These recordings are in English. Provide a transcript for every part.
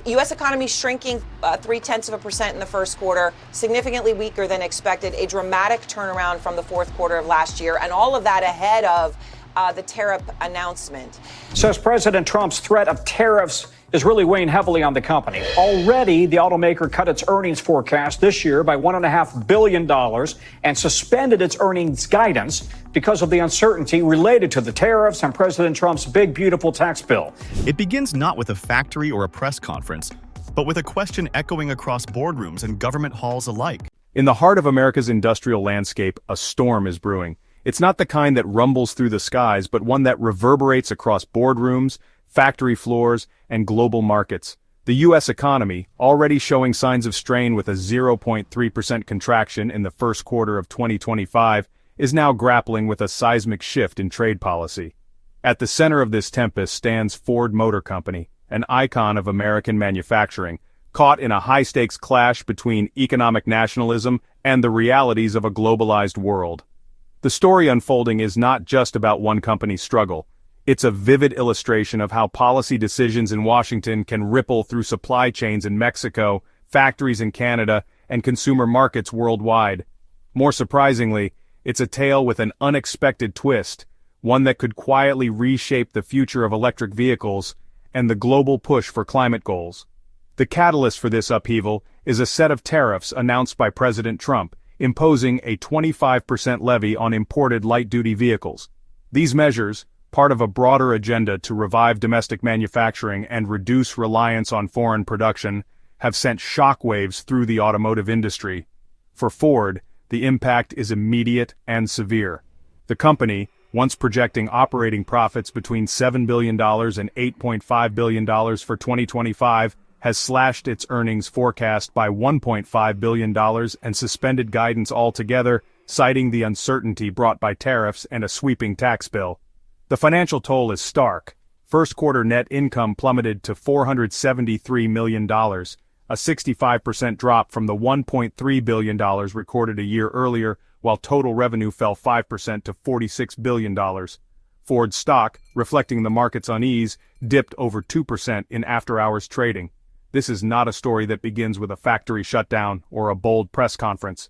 U.S. economy shrinking 0.3% in the first quarter, significantly weaker than expected, a dramatic turnaround from the fourth quarter of last year, and all of that ahead of the tariff announcement. Says President Trump's threat of tariffs is really weighing heavily on the company. Already, the automaker cut its earnings forecast this year by $1.5 billion and suspended its earnings guidance because of the uncertainty related to the tariffs and President Trump's big, beautiful tax bill. It begins not with a factory or a press conference, but with a question echoing across boardrooms and government halls alike. In the heart of America's industrial landscape, a storm is brewing. It's not the kind that rumbles through the skies, but one that reverberates across boardrooms, factory floors, and global markets. The U.S. economy, already showing signs of strain with a 0.3% contraction in the first quarter of 2025, is now grappling with a seismic shift in trade policy. At the center of this tempest stands Ford Motor Company, an icon of American manufacturing, caught in a high-stakes clash between economic nationalism and the realities of a globalized world. The story unfolding is not just about one company's struggle. It's a vivid illustration of how policy decisions in Washington can ripple through supply chains in Mexico, factories in Canada, and consumer markets worldwide. More surprisingly, it's a tale with an unexpected twist, one that could quietly reshape the future of electric vehicles and the global push for climate goals. The catalyst for this upheaval is a set of tariffs announced by President Trump, imposing a 25% levy on imported light-duty vehicles. These measures, part of a broader agenda to revive domestic manufacturing and reduce reliance on foreign production, have sent shockwaves through the automotive industry. For Ford, the impact is immediate and severe. The company, once projecting operating profits between $7 billion and $8.5 billion for 2025, has slashed its earnings forecast by $1.5 billion and suspended guidance altogether, citing the uncertainty brought by tariffs and a sweeping tax bill. The financial toll is stark. First quarter net income plummeted to $473 million, a 65% drop from the $1.3 billion recorded a year earlier, while total revenue fell 5% to $46 billion. Ford's stock, reflecting the market's unease, dipped over 2% in after-hours trading. This is not a story that begins with a factory shutdown or a bold press conference.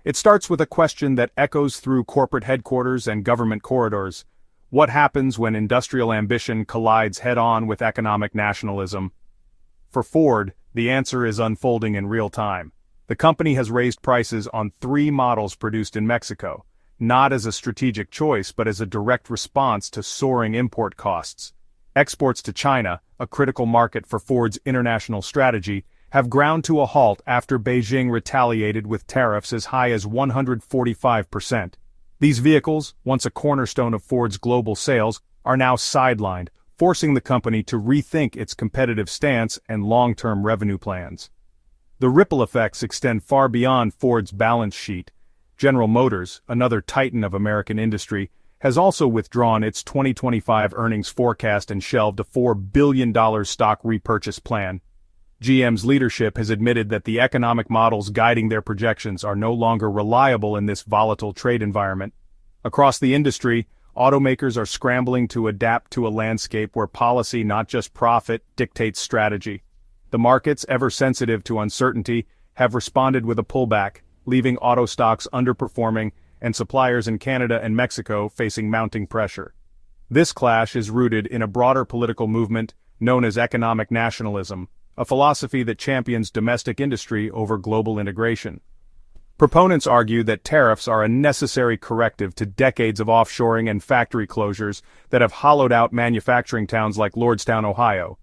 It starts with a question that echoes through corporate headquarters and government corridors. What happens when industrial ambition collides head-on with economic nationalism? For Ford, the answer is unfolding in real time. The company has raised prices on 3 models produced in Mexico, not as a strategic choice but as a direct response to soaring import costs. Exports to China, a critical market for Ford's international strategy, have ground to a halt after Beijing retaliated with tariffs as high as 145%. These vehicles, once a cornerstone of Ford's global sales, are now sidelined, forcing the company to rethink its competitive stance and long-term revenue plans. The ripple effects extend far beyond Ford's balance sheet. General Motors, another titan of American industry, has also withdrawn its 2025 earnings forecast and shelved a $4 billion stock repurchase plan. GM's leadership has admitted that the economic models guiding their projections are no longer reliable in this volatile trade environment. Across the industry, automakers are scrambling to adapt to a landscape where policy, not just profit, dictates strategy. The markets, ever sensitive to uncertainty, have responded with a pullback, leaving auto stocks underperforming and suppliers in Canada and Mexico facing mounting pressure. This clash is rooted in a broader political movement known as economic nationalism, a philosophy that champions domestic industry over global integration. Proponents argue that tariffs are a necessary corrective to decades of offshoring and factory closures that have hollowed out manufacturing towns like Lordstown, Ohio.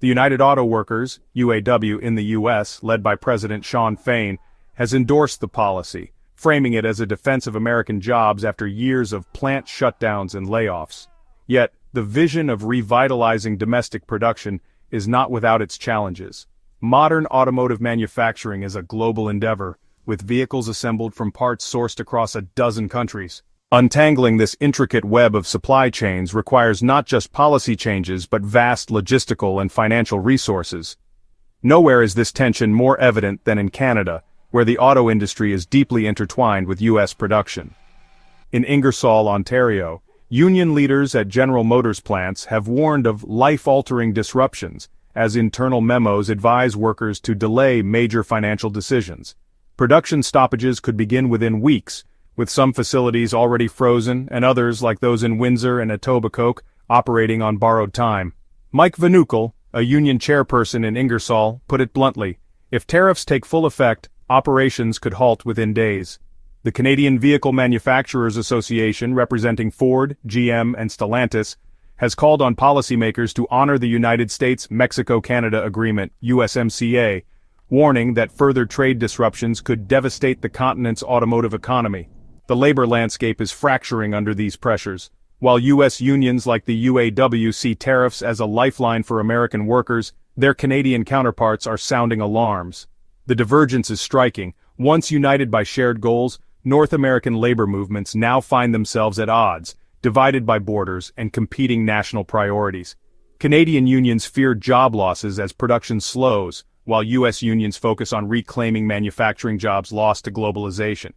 The United Auto Workers, UAW, in the U.S., led by President Shawn Fain, has endorsed the policy, framing it as a defense of American jobs after years of plant shutdowns and layoffs. Yet, the vision of revitalizing domestic production is not without its challenges. Modern automotive manufacturing is a global endeavor, with vehicles assembled from parts sourced across a dozen countries. Untangling this intricate web of supply chains requires not just policy changes but vast logistical and financial resources. Nowhere is this tension more evident than in Canada, where the auto industry is deeply intertwined with U.S. production. In Ingersoll, Ontario, union leaders at General Motors plants have warned of life-altering disruptions as internal memos advise workers to delay major financial decisions. Production stoppages could begin within weeks, with some facilities already frozen and others, like those in Windsor and Etobicoke, operating on borrowed time. Mike Vanukel, a union chairperson in Ingersoll, put it bluntly: if tariffs take full effect, operations could halt within days. The Canadian Vehicle Manufacturers Association, representing Ford, GM, and Stellantis, has called on policymakers to honor the United States-Mexico-Canada Agreement, USMCA, warning that further trade disruptions could devastate the continent's automotive economy. The labor landscape is fracturing under these pressures. While U.S. unions like the UAW see tariffs as a lifeline for American workers, their Canadian counterparts are sounding alarms. The divergence is striking. Once united by shared goals, North American labor movements now find themselves at odds, divided by borders and competing national priorities. Canadian unions fear job losses as production slows, while U.S. unions focus on reclaiming manufacturing jobs lost to globalization.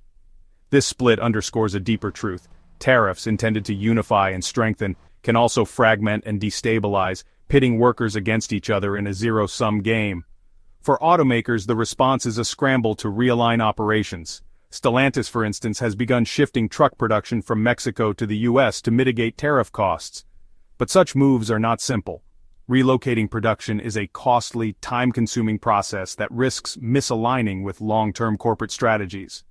This split underscores a deeper truth. Tariffs, intended to unify and strengthen, can also fragment and destabilize, pitting workers against each other in a zero-sum game. For automakers, the response is a scramble to realign operations. Stellantis, for instance, has begun shifting truck production from Mexico to the U.S. to mitigate tariff costs. But such moves are not simple. Relocating production is a costly, time-consuming process that risks misaligning with long-term corporate strategies.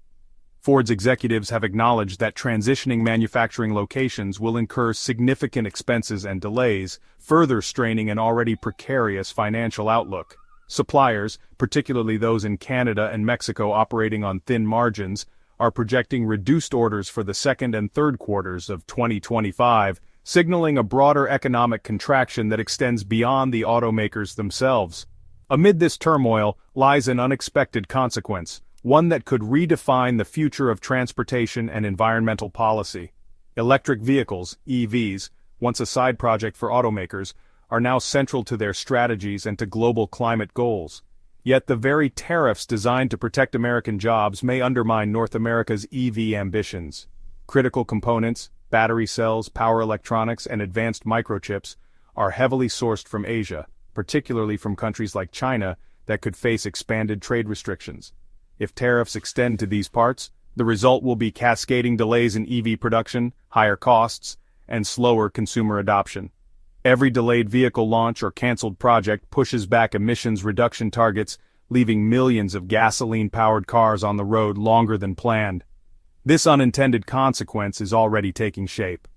Ford's executives have acknowledged that transitioning manufacturing locations will incur significant expenses and delays, further straining an already precarious financial outlook. Suppliers, particularly those in Canada and Mexico operating on thin margins, are projecting reduced orders for the second and third quarters of 2025, signaling a broader economic contraction that extends beyond the automakers themselves. Amid this turmoil lies an unexpected consequence, one that could redefine the future of transportation and environmental policy. Electric vehicles, EVs, once a side project for automakers, are now central to their strategies and to global climate goals. Yet the very tariffs designed to protect American jobs may undermine North America's EV ambitions. Critical components, battery cells, power electronics, and advanced microchips are heavily sourced from Asia, particularly from countries like China that could face expanded trade restrictions. If tariffs extend to these parts, the result will be cascading delays in EV production, higher costs, and slower consumer adoption. Every delayed vehicle launch or canceled project pushes back emissions reduction targets, leaving millions of gasoline-powered cars on the road longer than planned. This unintended consequence is already taking shape.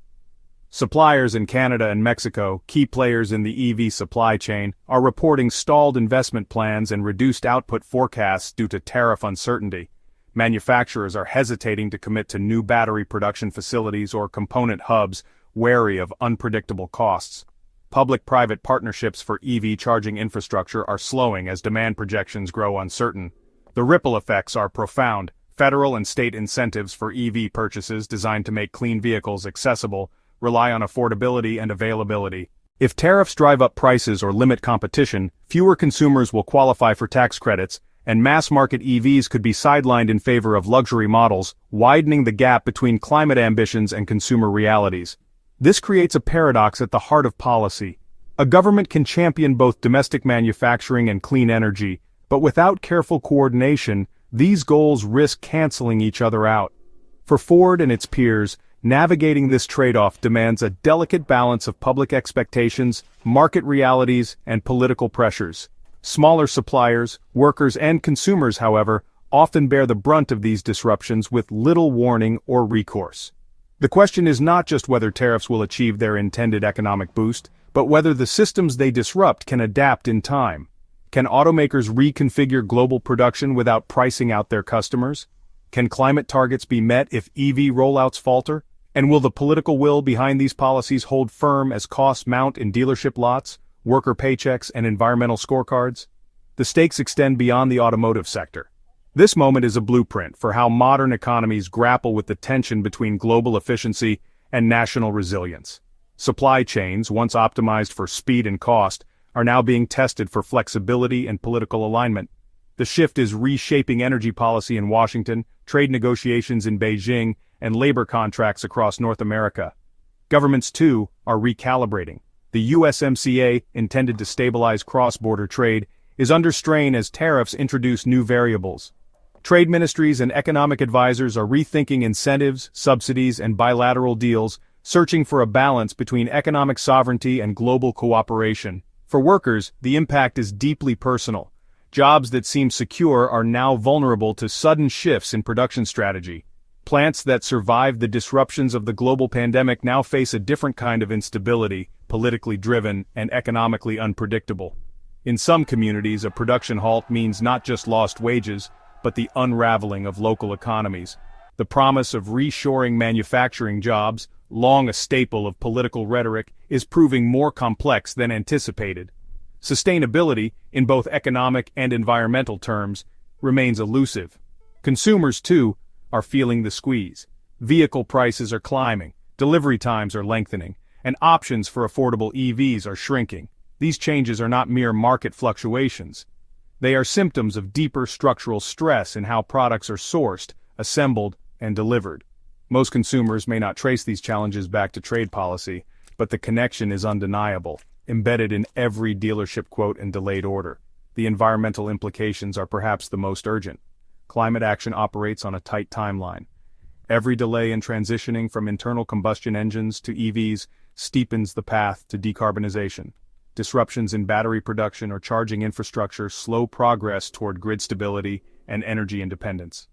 Suppliers in Canada and Mexico, key players in the EV supply chain, are reporting stalled investment plans and reduced output forecasts due to tariff uncertainty. Manufacturers are hesitating to commit to new battery production facilities or component hubs, wary of unpredictable costs. Public-private partnerships for EV charging infrastructure are slowing as demand projections grow uncertain. The ripple effects are profound. Federal and state incentives for EV purchases designed to make clean vehicles accessible rely on affordability and availability. If tariffs drive up prices or limit competition, fewer consumers will qualify for tax credits, and mass-market EVs could be sidelined in favor of luxury models, widening the gap between climate ambitions and consumer realities. This creates a paradox at the heart of policy. A government can champion both domestic manufacturing and clean energy, but without careful coordination, these goals risk canceling each other out. For Ford and its peers, navigating this trade-off demands a delicate balance of public expectations, market realities, and political pressures. Smaller suppliers, workers, and consumers, however, often bear the brunt of these disruptions with little warning or recourse. The question is not just whether tariffs will achieve their intended economic boost, but whether the systems they disrupt can adapt in time. Can automakers reconfigure global production without pricing out their customers? Can climate targets be met if EV rollouts falter? And will the political will behind these policies hold firm as costs mount in dealership lots, worker paychecks, and environmental scorecards? The stakes extend beyond the automotive sector. This moment is a blueprint for how modern economies grapple with the tension between global efficiency and national resilience. Supply chains, once optimized for speed and cost, are now being tested for flexibility and political alignment. The shift is reshaping energy policy in Washington, trade negotiations in Beijing, and labor contracts across North America. Governments, too, are recalibrating. The USMCA, intended to stabilize cross-border trade, is under strain as tariffs introduce new variables. Trade ministries and economic advisors are rethinking incentives, subsidies, and bilateral deals, searching for a balance between economic sovereignty and global cooperation. For workers, the impact is deeply personal. Jobs that seem secure are now vulnerable to sudden shifts in production strategy. Plants that survived the disruptions of the global pandemic now face a different kind of instability, politically driven and economically unpredictable. In some communities, a production halt means not just lost wages, but the unraveling of local economies. The promise of reshoring manufacturing jobs, long a staple of political rhetoric, is proving more complex than anticipated. Sustainability, in both economic and environmental terms, remains elusive. Consumers, too, are feeling the squeeze. Vehicle prices are climbing, delivery times are lengthening, and options for affordable EVs are shrinking. These changes are not mere market fluctuations. They are symptoms of deeper structural stress in how products are sourced, assembled, and delivered. Most consumers may not trace these challenges back to trade policy, but the connection is undeniable, embedded in every dealership quote and delayed order. The environmental implications are perhaps the most urgent. Climate action operates on a tight timeline. Every delay in transitioning from internal combustion engines to EVs steepens the path to decarbonization. Disruptions in battery production or charging infrastructure slow progress toward grid stability and energy independence.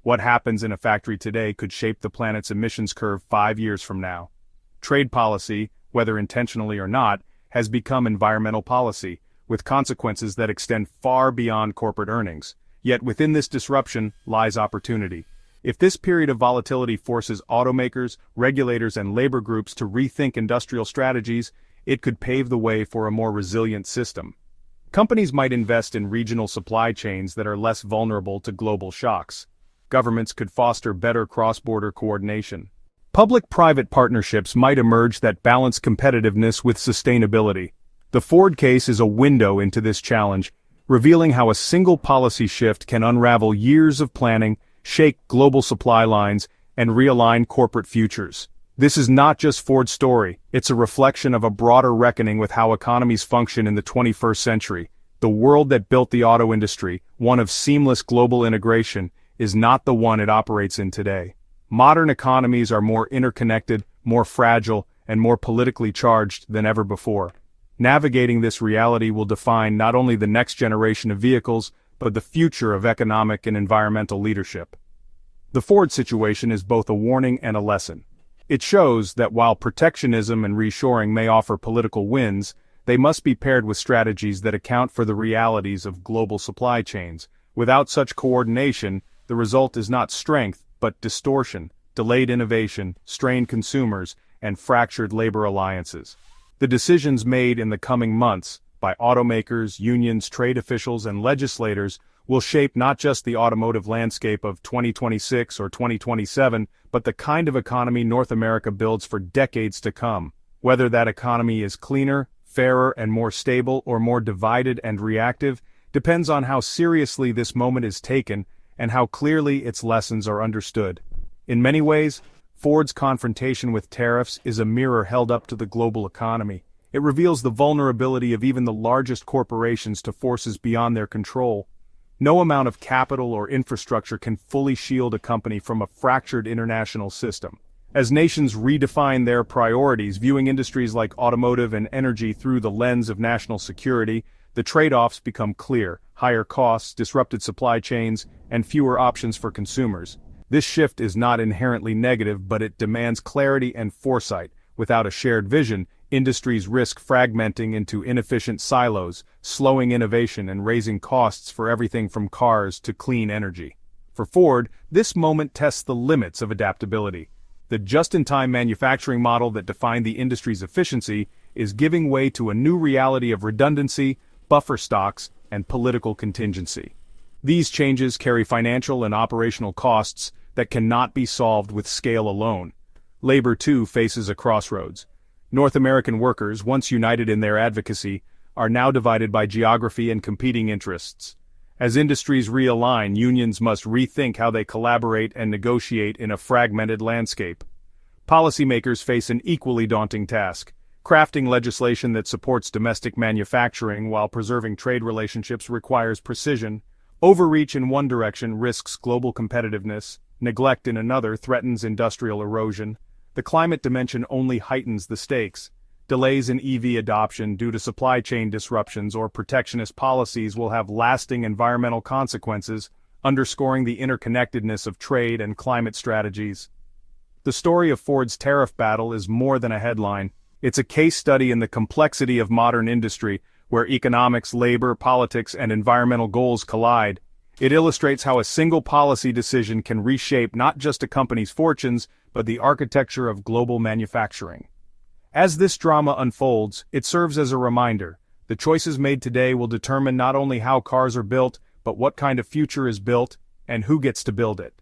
What happens in a factory today could shape the planet's emissions curve 5 years from now. Trade policy, whether intentionally or not, has become environmental policy, with consequences that extend far beyond corporate earnings. Yet within this disruption lies opportunity. If this period of volatility forces automakers, regulators, and labor groups to rethink industrial strategies, it could pave the way for a more resilient system. Companies might invest in regional supply chains that are less vulnerable to global shocks. Governments could foster better cross-border coordination. Public-private partnerships might emerge that balance competitiveness with sustainability. The Ford case is a window into this challenge, revealing how a single policy shift can unravel years of planning, shake global supply lines, and realign corporate futures. This is not just Ford's story, it's a reflection of a broader reckoning with how economies function in the 21st century. The world that built the auto industry, one of seamless global integration, is not the one it operates in today. Modern economies are more interconnected, more fragile, and more politically charged than ever before. Navigating this reality will define not only the next generation of vehicles, but the future of economic and environmental leadership. The Ford situation is both a warning and a lesson. It shows that while protectionism and reshoring may offer political wins, they must be paired with strategies that account for the realities of global supply chains. Without such coordination, the result is not strength, but distortion, delayed innovation, strained consumers, and fractured labor alliances. The decisions made in the coming months, by automakers, unions, trade officials, and legislators, will shape not just the automotive landscape of 2026 or 2027, but the kind of economy North America builds for decades to come. Whether that economy is cleaner, fairer, and more stable, or more divided and reactive, depends on how seriously this moment is taken and how clearly its lessons are understood. In many ways, Ford's confrontation with tariffs is a mirror held up to the global economy. It reveals the vulnerability of even the largest corporations to forces beyond their control. No amount of capital or infrastructure can fully shield a company from a fractured international system. As nations redefine their priorities, viewing industries like automotive and energy through the lens of national security, the trade-offs become clear: higher costs, disrupted supply chains, and fewer options for consumers. This shift is not inherently negative, but it demands clarity and foresight. Without a shared vision, industries risk fragmenting into inefficient silos, slowing innovation and raising costs for everything from cars to clean energy. For Ford, this moment tests the limits of adaptability. The just-in-time manufacturing model that defined the industry's efficiency is giving way to a new reality of redundancy, buffer stocks, and political contingency. These changes carry financial and operational costs that cannot be solved with scale alone. Labor, too, faces a crossroads. North American workers, once united in their advocacy, are now divided by geography and competing interests. As industries realign, unions must rethink how they collaborate and negotiate in a fragmented landscape. Policymakers face an equally daunting task: Crafting legislation that supports domestic manufacturing while preserving trade relationships requires precision. Overreach in one direction risks global competitiveness, neglect in another threatens industrial erosion. The climate dimension only heightens the stakes. Delays in EV adoption due to supply chain disruptions or protectionist policies will have lasting environmental consequences, underscoring the interconnectedness of trade and climate strategies. The story of Ford's tariff battle is more than a headline. It's a case study in the complexity of modern industry, where economics, labor, politics, and environmental goals collide. It illustrates how a single policy decision can reshape not just a company's fortunes, but the architecture of global manufacturing. As this drama unfolds, it serves as a reminder. The choices made today will determine not only how cars are built, but what kind of future is built, and who gets to build it.